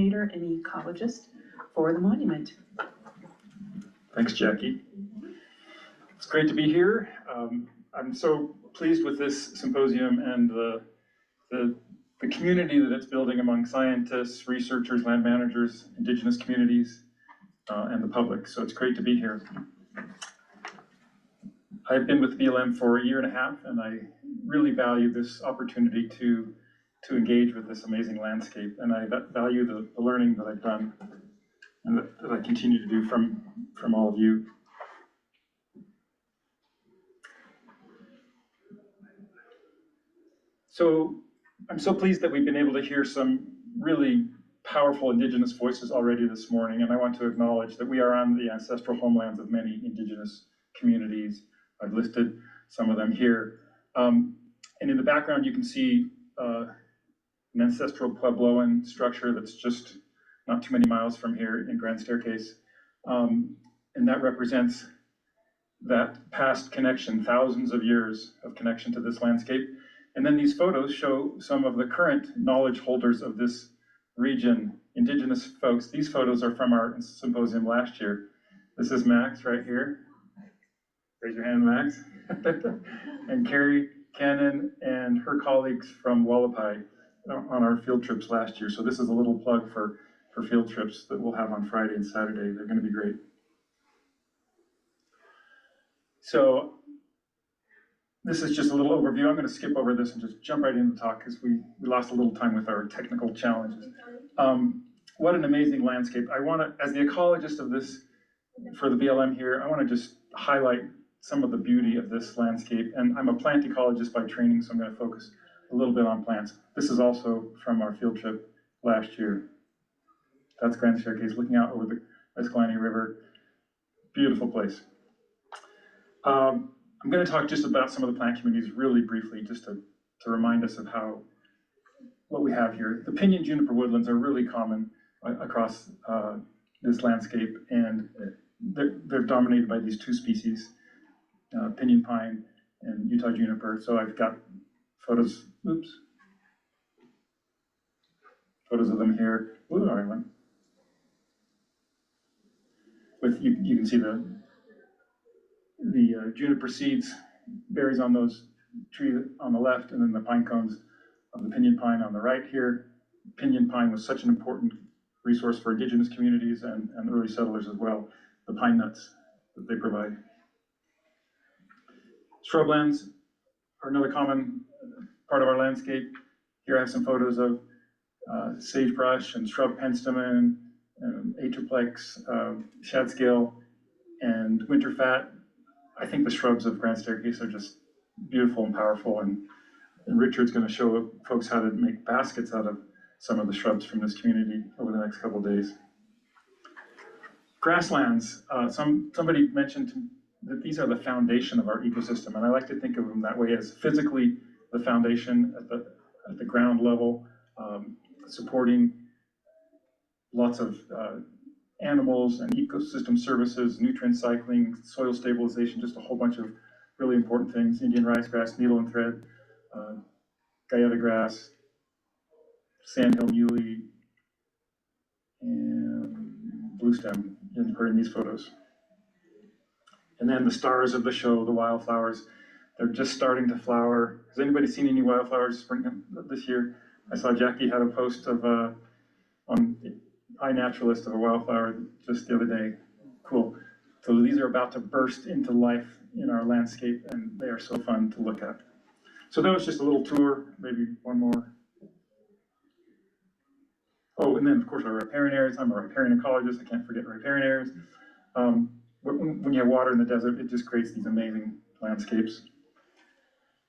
An ecologist for the monument. Thanks, Jackie. It's great to be here. I'm so pleased with this symposium and the community that it's building among scientists, researchers, land managers, indigenous communities, and the public. So it's great to be here. I've been with BLM for a year and a half, and I really value this opportunity to engage with this amazing landscape, and I value the learning that I've done and that I continue to do from all of you. So I'm so pleased that we've been able to hear some really powerful Indigenous voices already this morning, and I want to acknowledge that we are on the ancestral homelands of many Indigenous communities. I've listed some of them here. And in the background you can see an ancestral Puebloan structure that's just not too many miles from here in Grand Staircase. And that represents that past connection, thousands of years of connection to this landscape. And then these photos show some of the current knowledge holders of this region, Indigenous folks. These photos are from our symposium last year. This is Max right here. Raise your hand, Max. And Carrie Cannon and her colleagues from Wallapai on our field trips last year. So this is a little plug for field trips that we'll have on Friday and Saturday. They're going to be great. So this is just a little overview. I'm going to skip over this and just jump right into the talk because we lost a little time with our technical challenges. What an amazing landscape. I want to, as the ecologist of this, for the BLM here, I want to just highlight some of the beauty of this landscape. And I'm a plant ecologist by training, so I'm going to focus a little bit on plants. This is also from our field trip last year. That's Grand Staircase, looking out over the Escalante River. Beautiful place. I'm going to talk just about some of the plant communities really briefly, just to remind us of what we have here. The pinyon juniper woodlands are really common across this landscape, and they're dominated by these two species, pinyon pine and Utah juniper. So I've got photos, photos of them here. Ooh, all right, one. With you can see the juniper seeds, berries on those trees on the left, and then the pine cones of the pinyon pine on the right here. Pinyon pine was such an important resource for indigenous communities and early settlers as well. The pine nuts that they provide. Shrublands are another common part of our landscape. Here I have some photos of sagebrush and shrub penstemon, atriplex, shadscale, and winter fat. I think the shrubs of Grand Staircase are just beautiful and powerful, and Richard's going to show folks how to make baskets out of some of the shrubs from this community over the next couple of days. Grasslands, somebody mentioned that these are the foundation of our ecosystem, and I like to think of them that way, as physically the foundation at the ground level, supporting lots of animals and ecosystem services, nutrient cycling, soil stabilization, just a whole bunch of really important things. Indian ricegrass, needle and thread, guyetta grass, sandhill muley, and bluestem in these photos. And then the stars of the show, the wildflowers, they're just starting to flower. Has anybody seen any wildflowers spring this year? I saw Jackie had a post of on iNaturalist of a wildflower just the other day. Cool. So these are about to burst into life in our landscape, and they are so fun to look at. So that was just a little tour, maybe one more. Oh, and then of course our riparian areas. I'm a riparian ecologist, I can't forget riparian areas. When you have water in the desert, it just creates these amazing landscapes.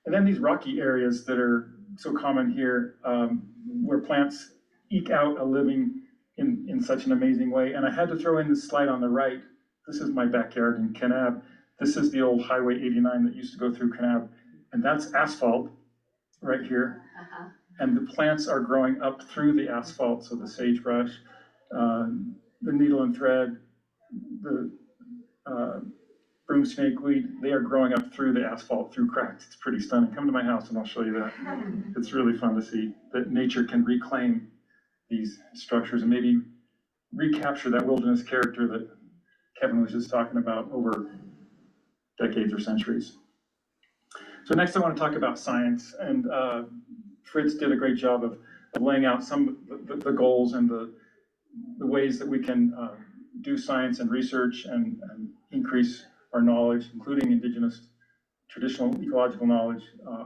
And then these rocky areas that are so common here, where plants eke out a living in such an amazing way. And I had to throw in this slide on the right. This is my backyard in Kanab. This is the old Highway 89 that used to go through Kanab. And that's asphalt right here. And the plants are growing up through the asphalt. So the sagebrush, the needle and thread, the broom snakeweed, they are growing up through the asphalt, through cracks. It's pretty stunning. Come to my house and I'll show you that. It's really fun to see that nature can reclaim these structures and maybe recapture that wilderness character that Kevin was just talking about over decades or centuries. So next I want to talk about science, and Fritz did a great job of laying out some of the goals and the ways that we can do science and research and increase our knowledge, including indigenous traditional ecological knowledge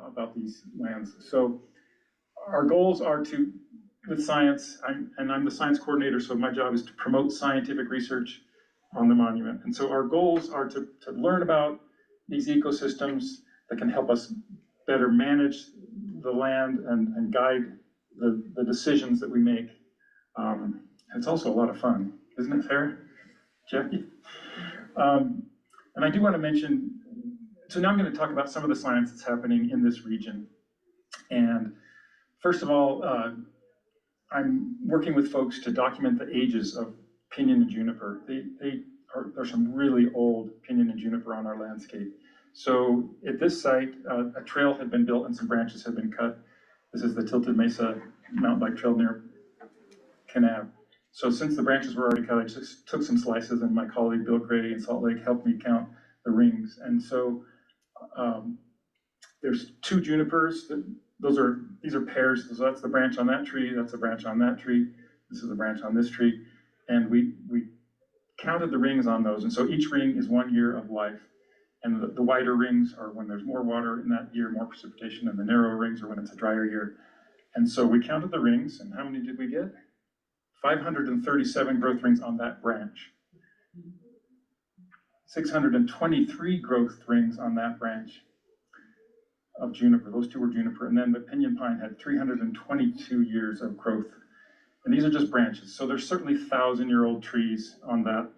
about these lands. So our goals are to, with science, I'm the science coordinator, so my job is to promote scientific research on the monument. And so our goals are to learn about these ecosystems that can help us better manage the land and guide the decisions that we make. It's also a lot of fun, isn't it, Sarah? Jackie? And I do want to mention, so now I'm going to talk about some of the science that's happening in this region. And first of all, I'm working with folks to document the ages of pinyon and juniper. There's some really old pinyon and juniper on our landscape. So at this site, a trail had been built and some branches had been cut. This is the Tilted Mesa mountain bike trail near Kanab. So since the branches were already cut, I just took some slices, and my colleague Bill Gray in Salt Lake helped me count the rings. And so there's 2 junipers. These are pairs. So that's the branch on that tree. That's a branch on that tree. This is a branch on this tree. And we counted the rings on those. And so each ring is 1 year of life. And the wider rings are when there's more water in that year, more precipitation, and the narrow rings are when it's a drier year. And so we counted the rings, and how many did we get? 537 growth rings on that branch. 623 growth rings on that branch of juniper. Those 2 were juniper. And then the pinyon pine had 322 years of growth. And these are just branches. So there's certainly 1,000-year-old trees on that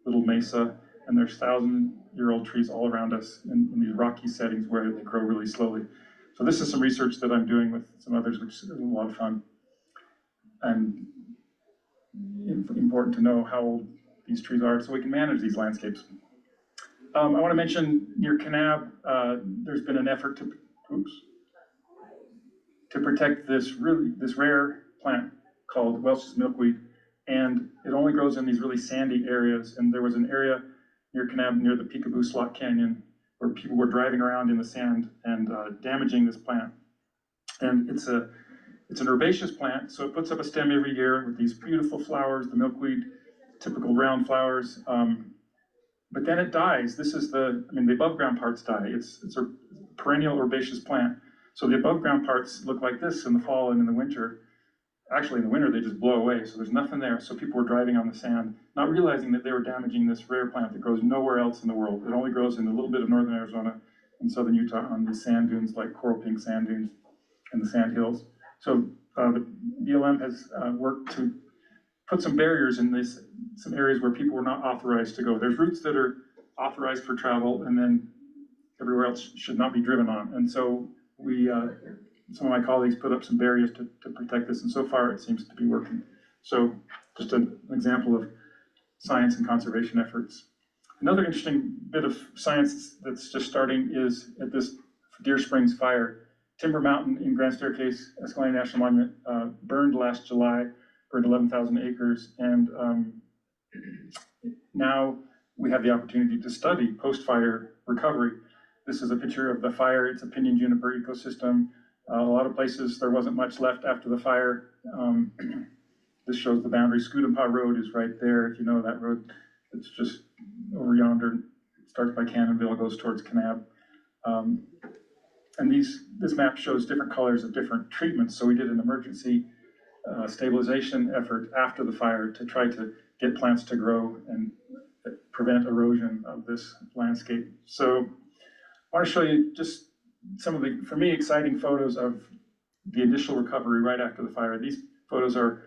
little mesa, and there's 1,000-year-old trees all around us in these rocky settings where they grow really slowly. So this is some research that I'm doing with some others, which is a lot of fun. And important to know how old these trees are so we can manage these landscapes. I want to mention near Kanab, there's been an effort to protect this rare plant called Welch's milkweed, and it only grows in these really sandy areas. And there was an area near Kanab, near the Peekaboo Slot Canyon, where people were driving around in the sand and damaging this plant. And it's an herbaceous plant, so it puts up a stem every year with these beautiful flowers, the milkweed, typical round flowers. But then it dies. This is the above ground parts die. It's a perennial herbaceous plant. So the above ground parts look like this in the fall and in the winter. Actually, in the winter, they just blow away. So there's nothing there. So people were driving on the sand, not realizing that they were damaging this rare plant that grows nowhere else in the world. It only grows in a little bit of northern Arizona and southern Utah on these sand dunes, like coral pink sand dunes and the sand hills. So the BLM has worked to put some barriers in some areas where people were not authorized to go. There's routes that are authorized for travel, and then everywhere else should not be driven on. And so some of my colleagues put up some barriers to protect this, and so far it seems to be working. So just an example of science and conservation efforts. Another interesting bit of science that's just starting is at this Deer Springs fire. Timber Mountain in Grand Staircase, Escalante National Monument, burned last July, burned 11,000 acres, and now we have the opportunity to study post-fire recovery. This is a picture of the fire. It's a pinyon juniper ecosystem. A lot of places there wasn't much left after the fire. This shows the boundary. Scudampaw Road is right there. If you know that road, it's just over yonder. It starts by Cannonville, goes towards Kanab. And this map shows different colors of different treatments. So we did an emergency stabilization effort after the fire to try to get plants to grow and prevent erosion of this landscape. So I want to show you just some of the, for me, exciting photos of the initial recovery right after the fire. These photos are,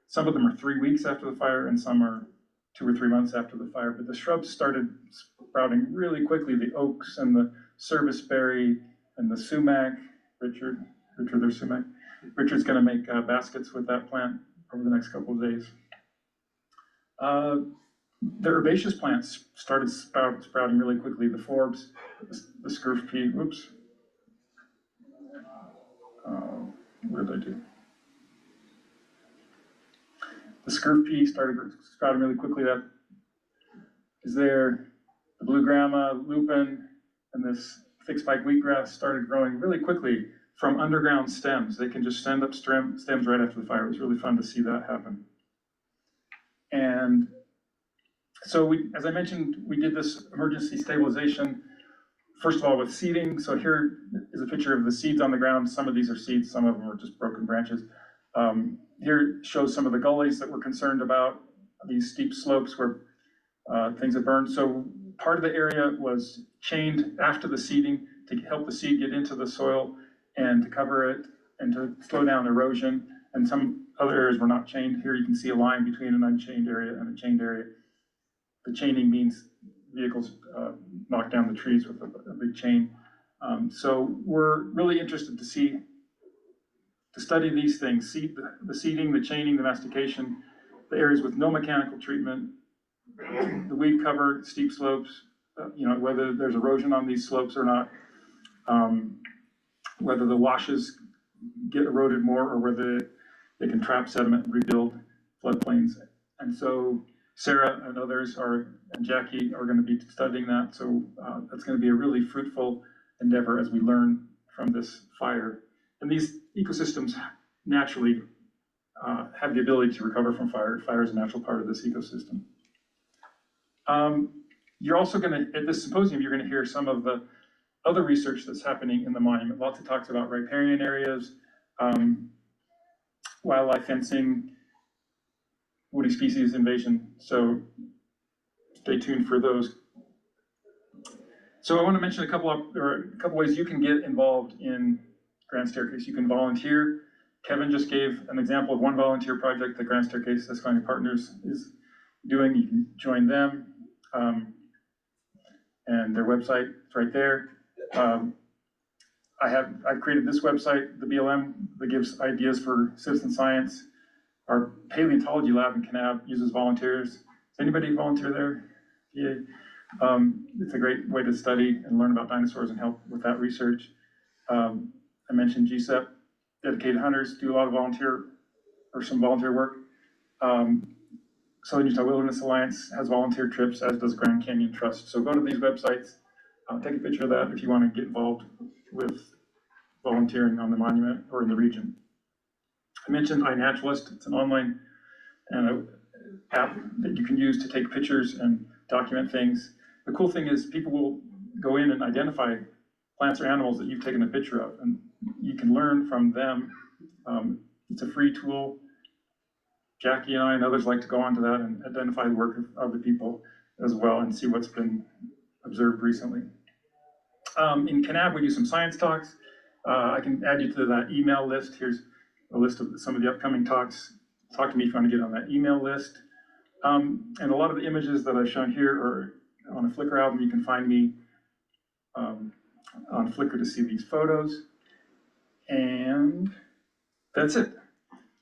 some of them are 3 weeks after the fire and some are 2 or 3 months after the fire, but the shrubs started sprouting really quickly. The oaks and the serviceberry and the sumac. Richard, there's sumac. Richard's gonna make baskets with that plant over the next couple of days. The herbaceous plants started sprouting really quickly. The forbs, the scurf pea, whoops. What did I do? The scurf pea started sprouting really quickly. That is there. The blue grama, lupin, and this thick spike wheatgrass started growing really quickly from underground stems. They can just send up stems right after the fire. It was really fun to see that happen. And so as I mentioned, we did this emergency stabilization, first of all with seeding. So here is a picture of the seeds on the ground. Some of these are seeds, some of them are just broken branches. Here shows some of the gullies that we're concerned about, these steep slopes where things have burned. So part of the area was chained after the seeding to help the seed get into the soil and to cover it and to slow down erosion. And some other areas were not chained. Here you can see a line between an unchained area and a chained area. The chaining means vehicles knock down the trees with a big chain. So we're really interested to study these things, the seeding, the chaining, the mastication, the areas with no mechanical treatment, the weed cover, steep slopes, whether there's erosion on these slopes or not, whether the washes get eroded more or whether they can trap sediment and rebuild floodplains. And so Sarah and others and Jackie are going to be studying that. So that's going to be a really fruitful endeavor as we learn from this fire. And these ecosystems naturally have the ability to recover from fire. Fire is a natural part of this ecosystem. You're also going to, at this symposium, you're going to hear some of the other research that's happening in the monument. Lots of talks about riparian areas, wildlife fencing, woody species invasion. So stay tuned for those. So I want to mention a couple ways you can get involved in Grand Staircase. You can volunteer. Kevin just gave an example of one volunteer project that Grand Staircase Escalante Partners is doing. You can join them. And their website is right there. I've created this website, the BLM, that gives ideas for citizen science. Our paleontology lab in Kanab uses volunteers. Does anybody volunteer there? Yeah. It's a great way to study and learn about dinosaurs and help with that research. I mentioned GSEP, dedicated hunters do a lot of some volunteer work. Southern Utah Wilderness Alliance has volunteer trips, as does Grand Canyon Trust. So go to these websites, take a picture of that if you want to get involved with volunteering on the monument or in the region. I mentioned iNaturalist. It's an online app that you can use to take pictures and document things. The cool thing is people will go in and identify plants or animals that you've taken a picture of, and you can learn from them. It's a free tool. Jackie and I and others like to go onto that and identify the work of other people as well and see what's been observed recently. In Kanab, we do some science talks. I can add you to that email list. Here's a list of some of the upcoming talks. Talk to me if you want to get on that email list. And a lot of the images that I've shown here are on a Flickr album. You can find me on Flickr to see these photos. And that's it.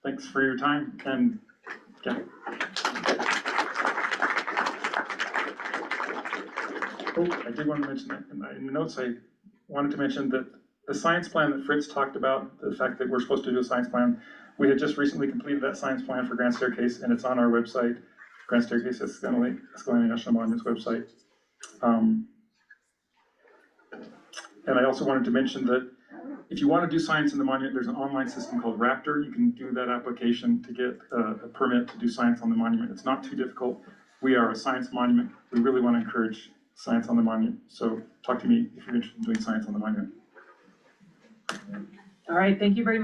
Thanks for your time, and yeah. Oh, I did want to mention that in the notes. I wanted to mention that the science plan that Fritz talked about, the fact that we're supposed to do a science plan, we had just recently completed that science plan for Grand Staircase, and it's on our website, Grand Staircase Escalante National Monuments website. And I also wanted to mention that if you want to do science in the monument, there's an online system called Raptor. You can do that application to get a permit to do science on the monument. It's not too difficult. We are a science monument. We really want to encourage science on the monument. So talk to me if you're interested in doing science on the monument. All right, thank you very much.